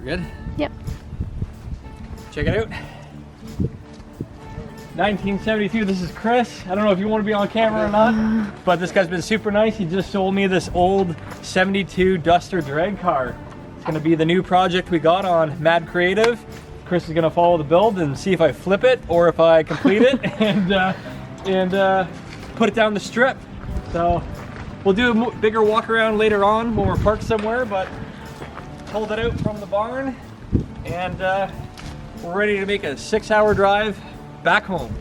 We're good? Yep. Check it out. 1972, this is Chris. I don't know if you want to be on camera or not, but this guy's been super nice. He just sold me this old 72 Duster drag car. It's gonna be the new project we got on Mad Creative. Chris is gonna follow the build and see if I flip it or if I complete it and put it down the strip. So we'll do a bigger walk around later on when we're parked somewhere, but pulled it out from the barn and we're ready to make a 6-hour drive back home.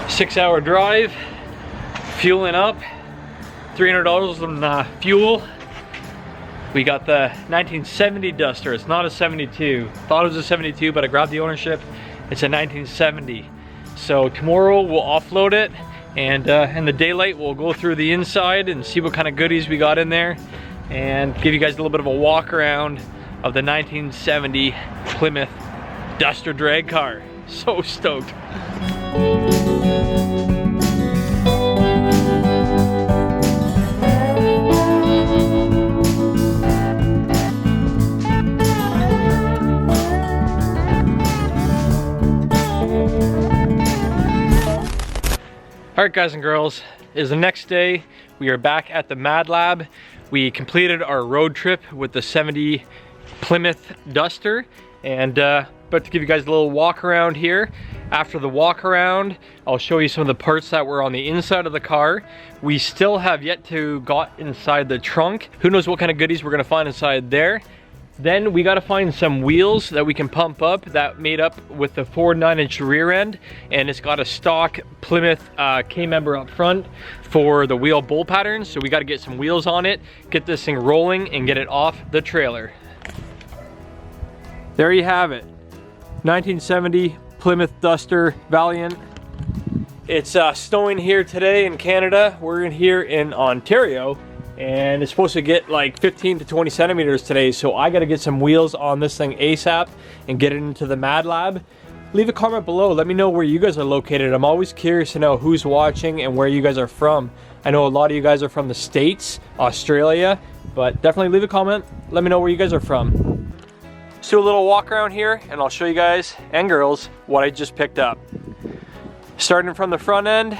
Six-hour drive, fueling up, $300 on fuel. We got the 1970 Duster. It's not a 72. Thought it was a 72, but I grabbed the ownership. It's a 1970. So tomorrow we'll offload it, and in the daylight we'll go through the inside and see what kind of goodies we got in there, and give you guys a little bit of a walk around of the 1970 Plymouth Duster drag car. So stoked. Alright guys and girls, it is the next day. We are back at the Mad Lab. We completed our road trip with the 70 Plymouth Duster, and about to give you guys a little walk around here. After the walk around, I'll show you some of the parts that were on the inside of the car. We still have yet to got inside the trunk. Who knows what kind of goodies we're gonna find inside there. Then we got to find some wheels that we can pump up that made up with the Ford 9-inch rear end, and it's got a stock Plymouth K-member up front for the wheel bolt patterns. So we got to get some wheels on it, get this thing rolling, and get it off the trailer. There you have it, 1970 Plymouth Duster Valiant. It's snowing here today in Canada. We're in here in Ontario, and it's supposed to get like 15 to 20 centimeters today, so I got to get some wheels on this thing ASAP and get it into the Mad Lab. Leave a comment below, let me know where you guys are located. I'm always curious to know who's watching and where you guys are from. I know a lot of you guys are from the States, Australia, but definitely leave a comment, let me know where you guys are from. Let's do a little walk around here and I'll show you guys and girls what I just picked up. Starting from the front end,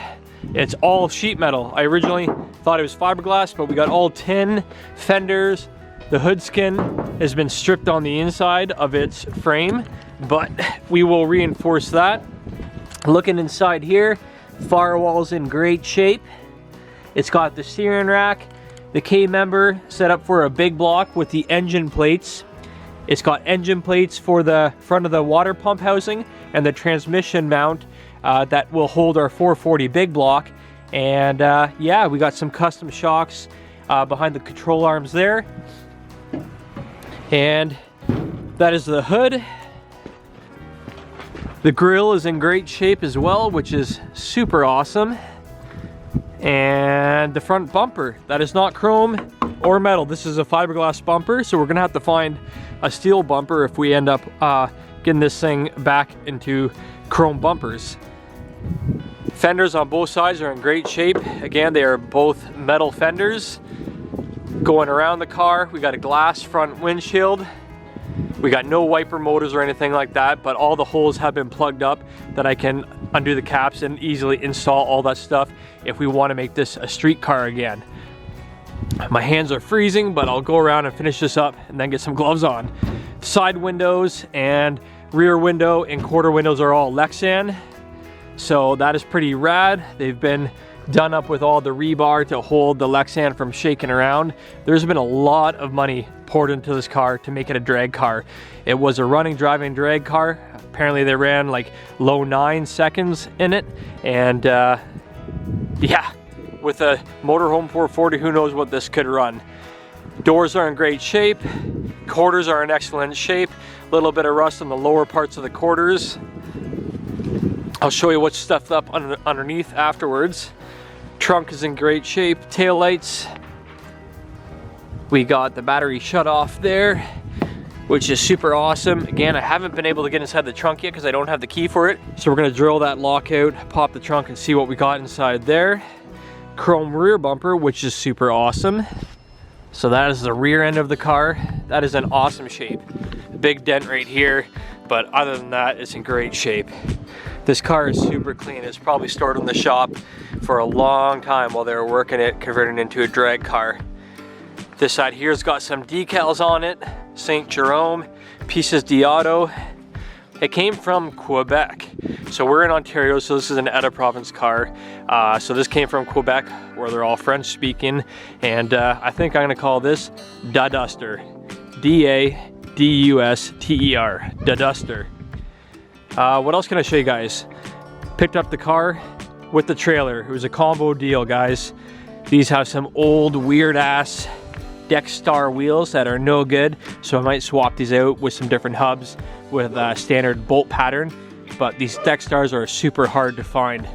it's all sheet metal. I originally thought it was fiberglass, but we got all tin fenders. The hood skin has been stripped on the inside of its frame, but we will reinforce that. Looking inside here, firewall's in great shape. It's got the steering rack, the K-member set up for a big block with the engine plates. It's got engine plates for the front of the water pump housing and the transmission mount that will hold our 440 big block. And yeah, we got some custom shocks behind the control arms there. And that is the hood. The grille is in great shape as well, which is super awesome. And the front bumper, that is not chrome or metal. This is a fiberglass bumper, so we're gonna have to find a steel bumper if we end up getting this thing back into chrome bumpers. Fenders on both sides are in great shape. Again, they are both metal fenders. Going around the car, we got a glass front windshield. We got no wiper motors or anything like that, but all the holes have been plugged up that I can undo the caps and easily install all that stuff if we want to make this a street car again. My hands are freezing, but I'll go around and finish this up and then get some gloves on. Side windows and rear window and quarter windows are all Lexan. So that is pretty rad. They've been done up with all the rebar to hold the Lexan from shaking around. There's been a lot of money poured into this car to make it a drag car. It was a running, driving drag car. Apparently they ran like low 9 seconds in it. And yeah, with a motorhome 440, who knows what this could run. Doors are in great shape. Quarters are in excellent shape. A little bit of rust on the lower parts of the quarters. I'll show you what's stuffed up underneath afterwards. Trunk is in great shape. Tail lights. We got the battery shut off there. which is super awesome. Again, I haven't been able to get inside the trunk yet because I don't have the key for it. So we're gonna drill that lock out, pop the trunk, and see what we got inside there. Chrome rear bumper, which is super awesome. So that is the rear end of the car. That is in awesome shape. A big dent right here, but other than that, it's in great shape. This car is super clean. It's probably stored in the shop for a long time while they were working it, converting it into a drag car. This side here's got some decals on it. St. Jerome, Pieces d'Auto. It came from Quebec. So we're in Ontario, so this is an out of province car. So this came from Quebec, where they're all French speaking. And I think I'm gonna call this Da Duster. D-A-D-U-S-T-E-R, Da Duster. What else can I show you guys? Picked up the car with the trailer. It was a combo deal, guys. These have some old weird ass Dexstar wheels that are no good, so I might swap these out with some different hubs with a standard bolt pattern, but these Dexstars are super hard to find.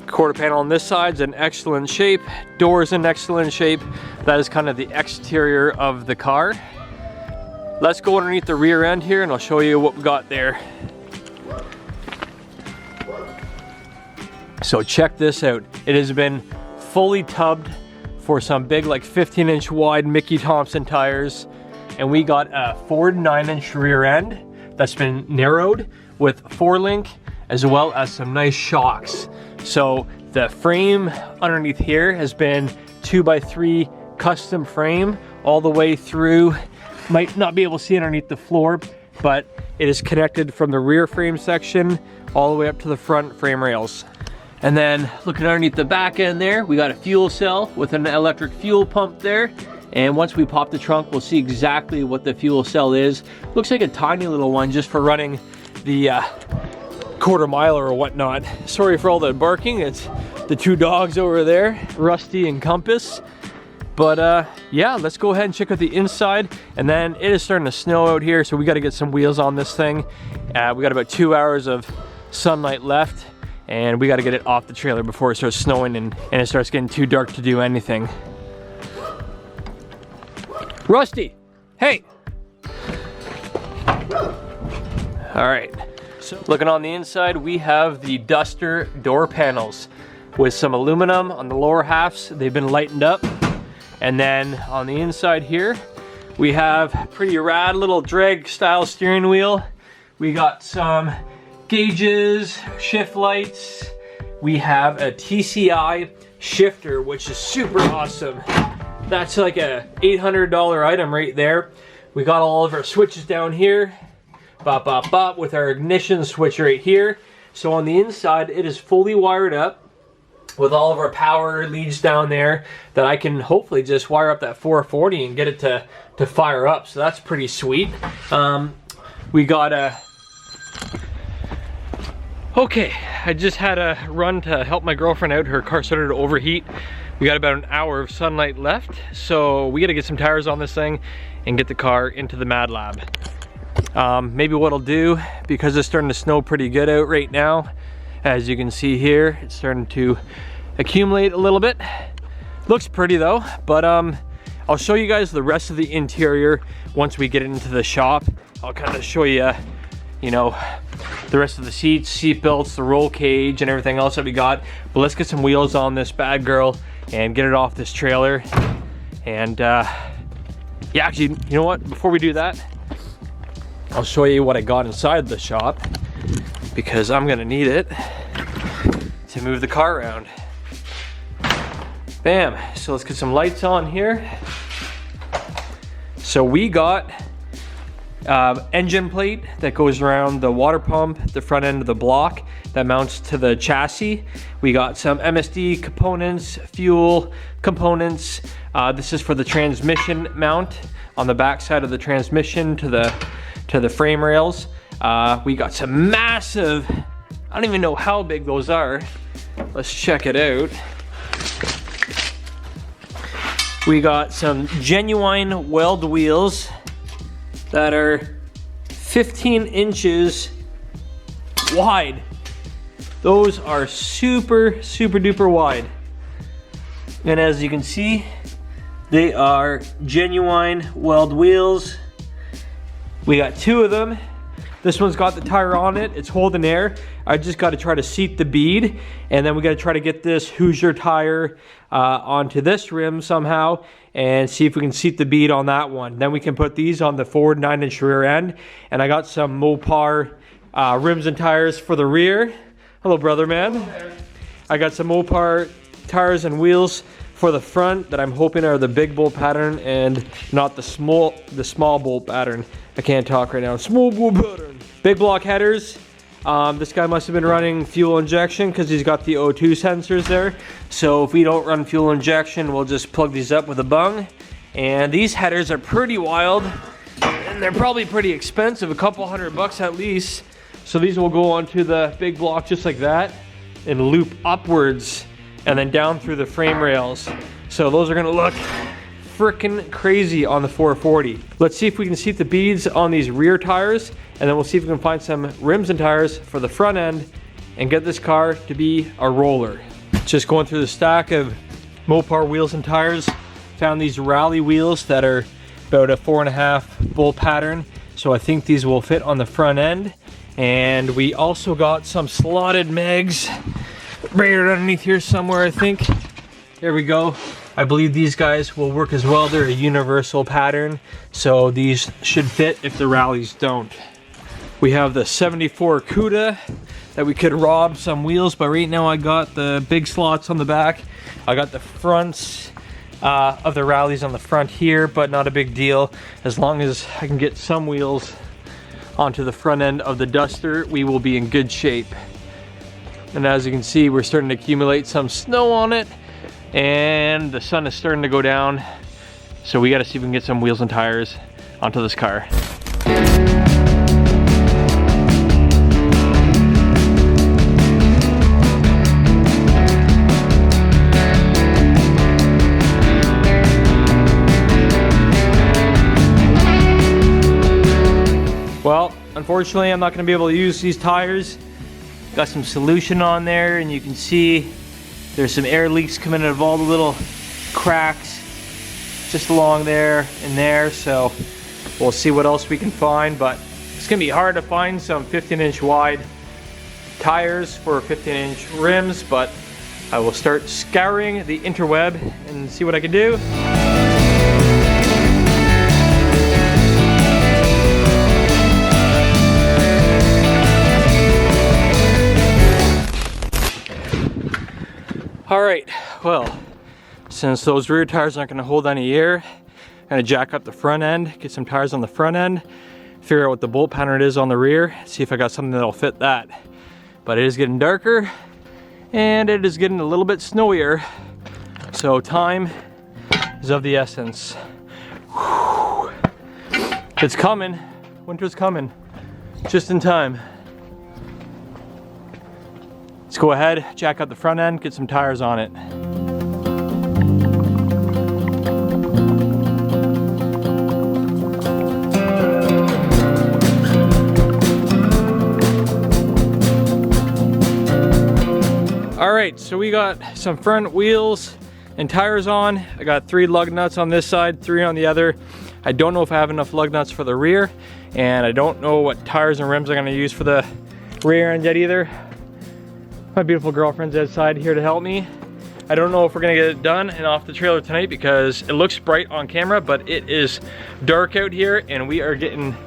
Quarter panel on this side is in excellent shape. Doors in excellent shape. That is kind of the exterior of the car. Let's go underneath the rear end here and I'll show you what we got there. So check this out. It has been fully tubbed for some big, like 15-inch wide Mickey Thompson tires. And we got a Ford 9-inch rear end that's been narrowed with 4-link, as well as some nice shocks. So the frame underneath here has been 2x3 custom frame all the way through. Might not be able to see underneath the floor, but it is connected from the rear frame section all the way up to the front frame rails. And then looking underneath the back end there, we got a fuel cell with an electric fuel pump there. And once we pop the trunk, we'll see exactly what the fuel cell is. Looks like a tiny little one just for running the quarter mile or whatnot. Sorry for all the barking. It's the two dogs over there, Rusty and Compass. But yeah, let's go ahead and check out the inside. And then it is starting to snow out here, so we got to get some wheels on this thing. We got about 2 hours of sunlight left, and we got to get it off the trailer before it starts snowing and it starts getting too dark to do anything. Rusty, hey! All right, so looking on the inside, we have the Duster door panels with some aluminum on the lower halves. They've been lightened up. And then on the inside here, we have pretty rad little drag style steering wheel. We got some gauges, shift lights. We have a TCI shifter, which is super awesome. That's like a $800 item right there. We got all of our switches down here, bop, bop, bop, with our ignition switch right here. So on the inside, it is fully wired up with all of our power leads down there that I can hopefully just wire up that 440 and get it to fire up. So that's pretty sweet. We got a... Okay, I just had a run to help my girlfriend out. Her car started to overheat. We got about an hour of sunlight left, so we gotta get some tires on this thing and get the car into the Mad Lab. Maybe what I'll do, because it's starting to snow pretty good out right now, as you can see here, it's starting to accumulate a little bit. Looks pretty though, but I'll show you guys the rest of the interior once we get into the shop. I'll kind of show you, you know, the rest of the seats, seat belts, the roll cage, and everything else that we got. But let's get some wheels on this bad girl and get it off this trailer. And yeah, actually, you know what? Before we do that, I'll show you what I got inside the shop, because I'm gonna need it to move the car around. Bam, so let's get some lights on here. So we got engine plate that goes around the water pump, the front end of the block that mounts to the chassis. We got some MSD components, fuel components. This is for the transmission mount on the back side of the transmission to the frame rails. We got some massive, I don't even know how big those are. Let's check it out. We got some genuine weld wheels that are 15 inches wide. Those are super, super duper wide. And as you can see, They are genuine weld wheels. We got 2 of them. This one's got the tire on it. It's holding air. I just got to try to seat the bead, and then we got to try to get this Hoosier tire onto this rim somehow and see if we can seat the bead on that one. Then we can put these on the forward 9-inch rear end. And I got some Mopar rims and tires for the rear. Hello, brother man. I got some Mopar tires and wheels for the front that I'm hoping are the big bolt pattern and not the small bolt pattern. I can't talk right now. Small bolt pattern. Big block headers. This guy must have been running fuel injection because he's got the O2 sensors there. So if we don't run fuel injection, we'll just plug these up with a bung. And these headers are pretty wild, and they're probably pretty expensive, a couple $100 at least. So these will go onto the big block just like that and loop upwards and then down through the frame rails. So those are gonna look freaking crazy on the 440. Let's see if we can seat the beads on these rear tires, and then we'll see if we can find some rims and tires for the front end and get this car to be a roller. Just going through the stack of Mopar wheels and tires, found these rally wheels that are about a 4.5 bolt pattern. So I think these will fit on the front end. And we also got some slotted mags right underneath here somewhere, I think. There we go. I believe these guys will work as well. They're a universal pattern, so these should fit if the rallies don't. We have the 74 CUDA that we could rob some wheels, but right now I got the big slots on the back. I got the fronts of the rallies on the front here, but not a big deal. As long as I can get some wheels onto the front end of the Duster, we will be in good shape. And as you can see, we're starting to accumulate some snow on it, and the sun is starting to go down. So we gotta see if we can get some wheels and tires onto this car. Well, unfortunately, I'm not gonna be able to use these tires. Got some solution on there, and you can see there's some air leaks coming out of all the little cracks just along there and there. So we'll see what else we can find, but it's gonna be hard to find some 15-inch wide tires for 15-inch rims, but I will start scouring the interweb and see what I can do. All right, well, since those rear tires aren't gonna hold any air, I'm gonna jack up the front end, get some tires on the front end, figure out what the bolt pattern is on the rear, see if I got something that'll fit that. But it is getting darker, and it is getting a little bit snowier, so time is of the essence. Whew. It's coming, winter's coming, just in time. Let's go ahead, jack up the front end, get some tires on it. All right, so we got some front wheels and tires on. I got 3 lug nuts on this side, 3 on the other. I don't know if I have enough lug nuts for the rear, and I don't know what tires and rims I'm gonna use for the rear end yet either. My beautiful girlfriend's outside here to help me. I don't know if we're gonna get it done and off the trailer tonight because it looks bright on camera, but it is dark out here and we are getting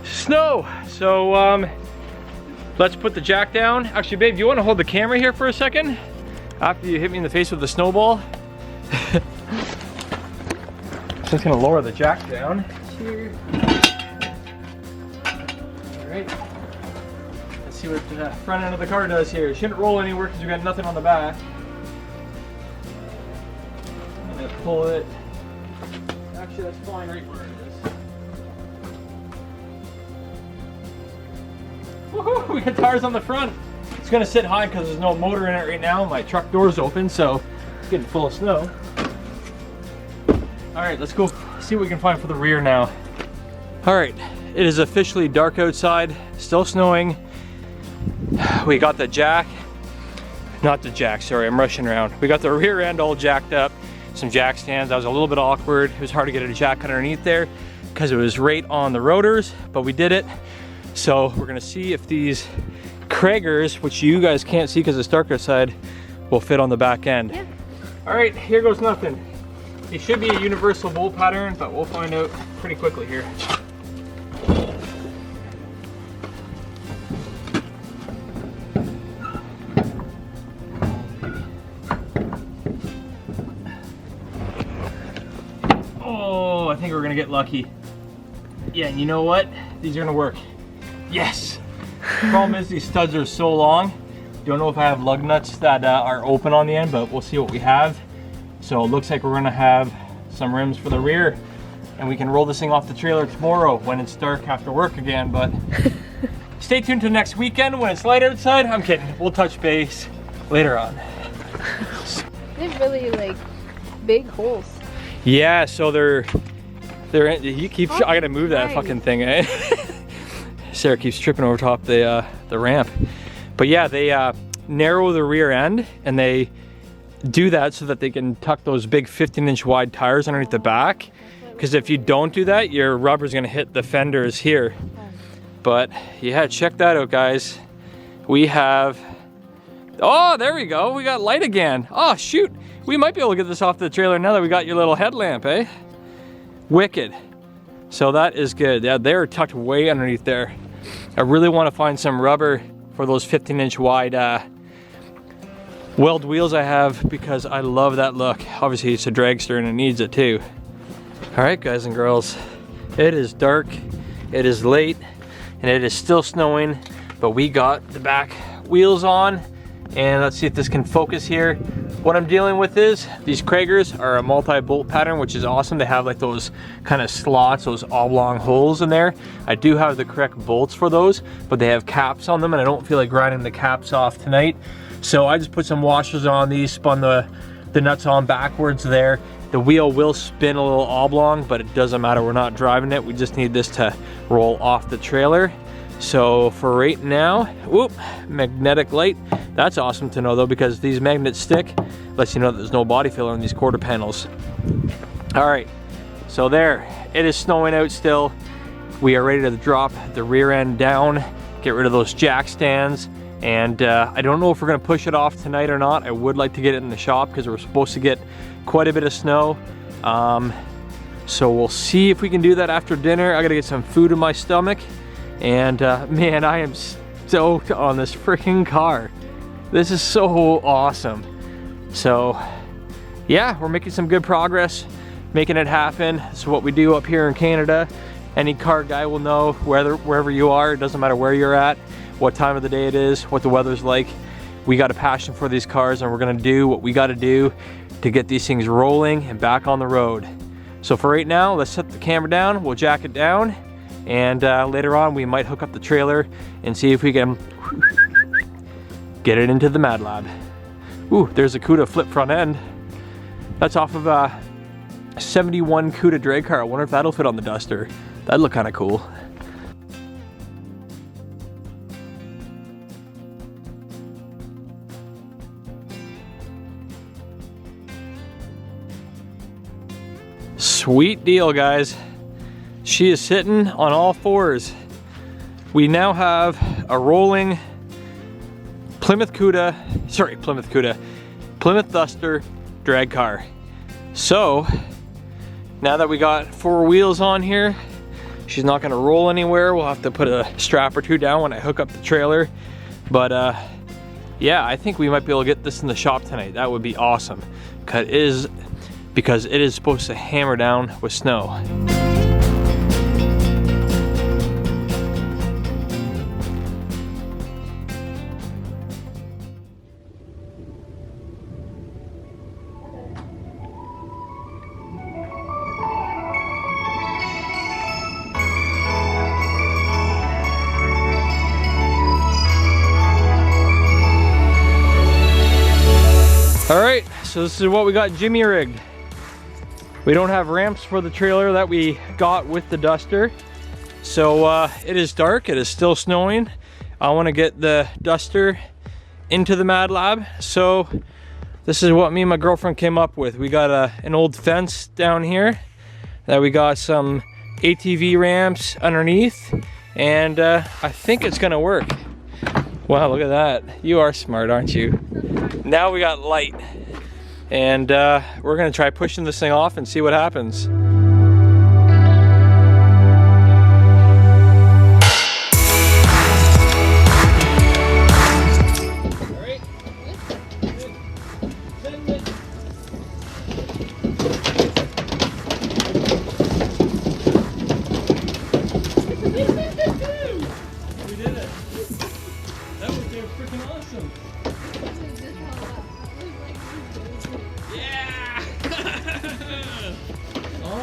snow. So let's put the jack down. Actually, babe, do you want to hold the camera here for a second? After you hit me in the face with the snowball. Just gonna lower the jack down here. All right. See what the front end of the car does here. It shouldn't roll anywhere because we got nothing on the back. I'm gonna pull it. Actually, that's fine right where it is. Woohoo! We got tires on the front. It's gonna sit high because there's no motor in it right now. My truck door's open, so it's getting full of snow. All right, let's go see what we can find for the rear now. All right, it is officially dark outside. Still snowing. We got the jack, not the jack, sorry, I'm rushing around. We got the rear end all jacked up. some jack stands. That was a little bit awkward. It was hard to get a jack underneath there because it was right on the rotors, but we did it. So we're gonna see if these Kragers, which you guys can't see because it's dark outside, will fit on the back end. Yeah. All right, here goes nothing. It should be a universal bolt pattern, but we'll find out pretty quickly here. Oh, I think we're gonna get lucky. Yeah, and you know what? These are gonna work. Yes! Problem is these studs are so long. Don't know if I have lug nuts that are open on the end, but we'll see what we have. So it looks like we're gonna have some rims for the rear, and we can roll this thing off the trailer tomorrow when it's dark after work again, but stay tuned to next weekend when it's light outside. I'm kidding, we'll touch base later on. They have really like big holes. Yeah, so they're you keep, I gotta move that fucking thing, eh? Sarah keeps tripping over top the ramp. But yeah, they narrow the rear end, and they do that so that they can tuck those big 15-inch wide tires underneath the back. Because if you don't do that, your rubber's gonna hit the fenders here. But yeah, check that out, guys. We have, oh, there we go. We got light again. Oh, shoot. We might be able to get this off the trailer now that we got your little headlamp, eh? Wicked. So that is good. Yeah, they're tucked way underneath there. I really want to find some rubber for those 15-inch wide weld wheels I have, because I love that look. Obviously it's a dragster and it needs it too. All right, guys and girls, it is dark, it is late, and it is still snowing, but we got the back wheels on, and let's see if this can focus here. What I'm dealing with is these Kragers are a multi-bolt pattern, which is awesome. They have like those kind of slots, those oblong holes in there. I do have the correct bolts for those, but they have caps on them, and I don't feel like grinding the caps off tonight. So I just put some washers on these, spun the nuts on backwards there. The wheel will spin a little oblong, but it doesn't matter, we're not driving it. We just need this to roll off the trailer. So for right now, whoop, magnetic light. That's awesome to know though, because these magnets stick, lets you know that there's no body filler on these quarter panels. All right, so there, it is snowing out still. We are ready to drop the rear end down, get rid of those jack stands, and I don't know if we're gonna push it off tonight or not. I would like to get it in the shop because we're supposed to get quite a bit of snow. So we'll see if we can do that after dinner. I gotta get some food in my stomach. And man, I am stoked on this freaking car. This is so awesome. So yeah, we're making some good progress, making it happen. So what we do up here in Canada, any car guy will know, wherever you are, it doesn't matter where you're at, what time of the day it is, what the weather's like. We got a passion for these cars, and we're gonna do what we gotta do to get these things rolling and back on the road. So for right now, let's set the camera down, we'll jack it down, and later on we might hook up the trailer and see if we can get it into the Mad Lab. Ooh, there's a CUDA flip front end. That's off of a 71 CUDA drag car. I wonder if that'll fit on the Duster. That'd look kind of cool. Sweet deal, guys. She is sitting on all fours. We now have a rolling Plymouth Duster drag car. So now that we got four wheels on here, she's not gonna roll anywhere. We'll have to put a strap or two down when I hook up the trailer. But yeah, I think we might be able to get this in the shop tonight. That would be awesome, because it is supposed to hammer down with snow. All right, so this is what we got Jimmy rigged. We don't have ramps for the trailer that we got with the Duster. So it is dark, it is still snowing. I wanna get the Duster into the Mad Lab. So This is what me and my girlfriend came up with. We got an old fence down here that we got some ATV ramps underneath, and I think it's gonna work. Wow, look at that. You are smart, aren't you? Now we got light, and we're gonna try pushing this thing off and see what happens.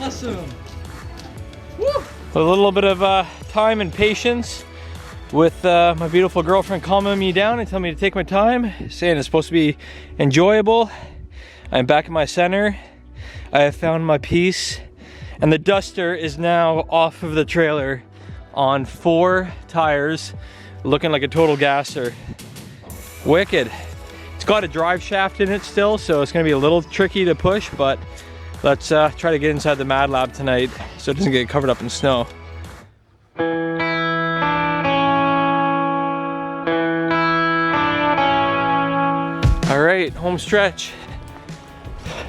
Awesome. Woo! A little bit of time and patience with my beautiful girlfriend calming me down and telling me to take my time, saying it's supposed to be enjoyable. I'm back in my center. I have found my peace, and the Duster is now off of the trailer on 4 tires, looking like a total gasser. Wicked. It's got a drive shaft in it still, so it's gonna be a little tricky to push, but let's try to get inside the Mad Lab tonight so it doesn't get covered up in snow. All right, home stretch.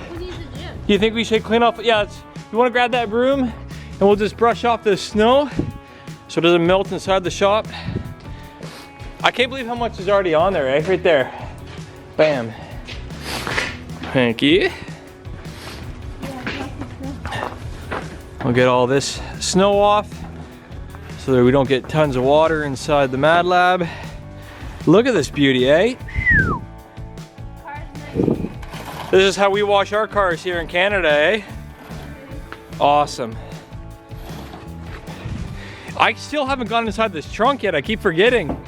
Who needs a gym? You think we should clean off? Yeah, you wanna grab that broom and we'll just brush off the snow so it doesn't melt inside the shop. I can't believe how much is already on there, eh? Right there. Bam. Thank you. We'll get all this snow off so that we don't get tons of water inside the Mad Lab. Look at this beauty, eh? This is how we wash our cars here in Canada, eh? Awesome. I still haven't gone inside this trunk yet. I keep forgetting.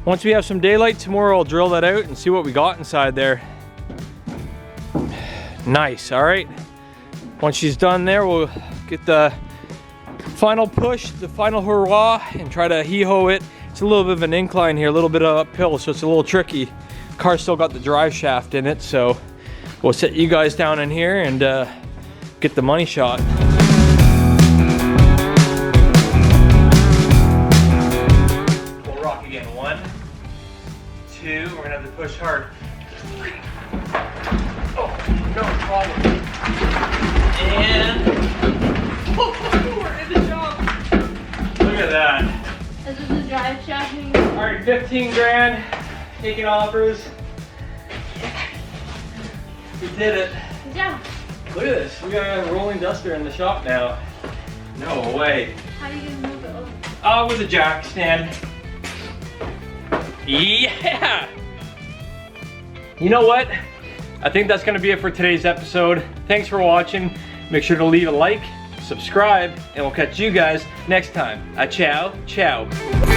Once we have some daylight tomorrow, I'll drill that out and see what we got inside there. Nice, all right. Once she's done there, we'll get the final push, the final hurrah, and try to hee-ho it. It's a little bit of an incline here, a little bit of uphill, so it's a little tricky. Car's still got the drive shaft in it, so we'll set you guys down in here and get the money shot. We'll rock again. 1, 2, we're gonna have to push hard. 3. Oh, no problem. And we're in the shop. Look at that. This is the drive shaft. All right, 15 grand. Taking offers. We did it. Good job. Look at this. We got a rolling duster in the shop now. No way. How are you gonna move it over? With a jack stand. Yeah. You know what? I think that's gonna be it for today's episode. Thanks for watching. Make sure to leave a like, subscribe, and we'll catch you guys next time. Ciao, ciao.